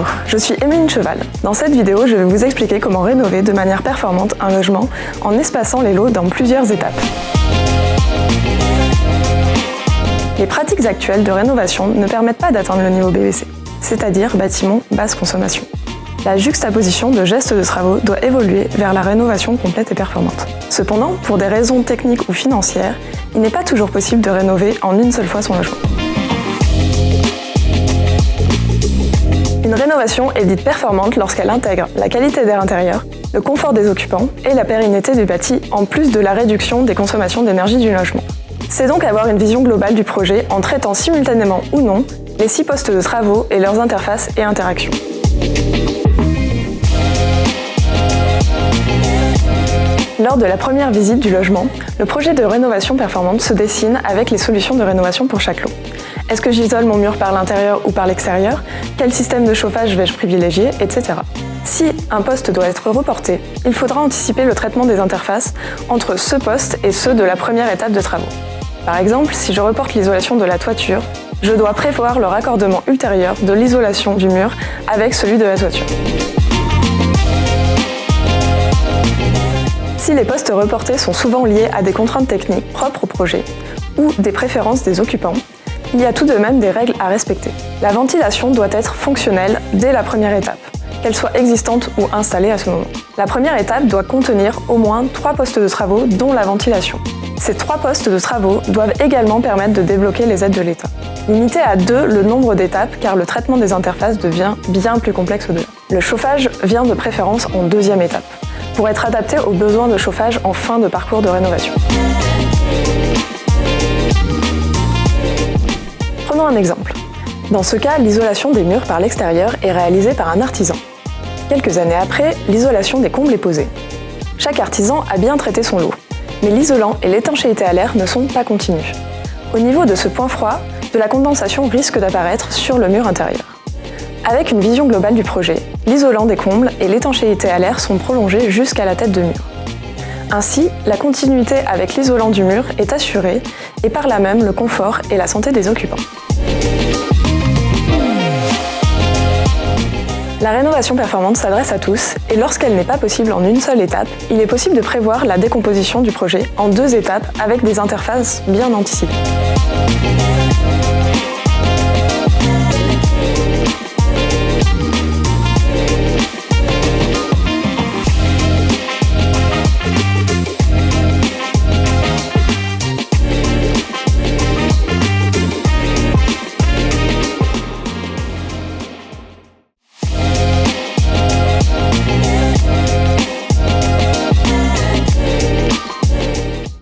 Bonjour, je suis Émeline Cheval. Dans cette vidéo, je vais vous expliquer comment rénover de manière performante un logement en espaçant les lots dans plusieurs étapes. Les pratiques actuelles de rénovation ne permettent pas d'atteindre le niveau BBC, c'est-à-dire bâtiment basse consommation. La juxtaposition de gestes de travaux doit évoluer vers la rénovation complète et performante. Cependant, pour des raisons techniques ou financières, il n'est pas toujours possible de rénover en une seule fois son logement. Une rénovation est dite performante lorsqu'elle intègre la qualité d'air intérieur, le confort des occupants et la pérennité du bâti, en plus de la réduction des consommations d'énergie du logement. C'est donc avoir une vision globale du projet en traitant simultanément ou non les 6 postes de travaux et leurs interfaces et interactions. Lors de la première visite du logement, le projet de rénovation performante se dessine avec les solutions de rénovation pour chaque lot. Est-ce que j'isole mon mur par l'intérieur ou par l'extérieur? Quel système de chauffage vais-je privilégier, etc. Si un poste doit être reporté, il faudra anticiper le traitement des interfaces entre ce poste et ceux de la première étape de travaux. Par exemple, si je reporte l'isolation de la toiture, je dois prévoir le raccordement ultérieur de l'isolation du mur avec celui de la toiture. Si les postes reportés sont souvent liés à des contraintes techniques propres au projet ou des préférences des occupants, il y a tout de même des règles à respecter. La ventilation doit être fonctionnelle dès la première étape, qu'elle soit existante ou installée à ce moment. La première étape doit contenir au moins 3 postes de travaux dont la ventilation. Ces 3 postes de travaux doivent également permettre de débloquer les aides de l'État. Limiter à 2 le nombre d'étapes car le traitement des interfaces devient bien plus complexe au-delà. Le chauffage vient de préférence en deuxième étape, pour être adapté aux besoins de chauffage en fin de parcours de rénovation. Prenons un exemple. Dans ce cas, l'isolation des murs par l'extérieur est réalisée par un artisan. Quelques années après, l'isolation des combles est posée. Chaque artisan a bien traité son lot, mais l'isolant et l'étanchéité à l'air ne sont pas continus. Au niveau de ce point froid, de la condensation risque d'apparaître sur le mur intérieur. Avec une vision globale du projet, l'isolant des combles et l'étanchéité à l'air sont prolongés jusqu'à la tête de mur. Ainsi, la continuité avec l'isolant du mur est assurée et par là même le confort et la santé des occupants. La rénovation performante s'adresse à tous et lorsqu'elle n'est pas possible en une seule étape, il est possible de prévoir la décomposition du projet en 2 étapes avec des interfaces bien anticipées.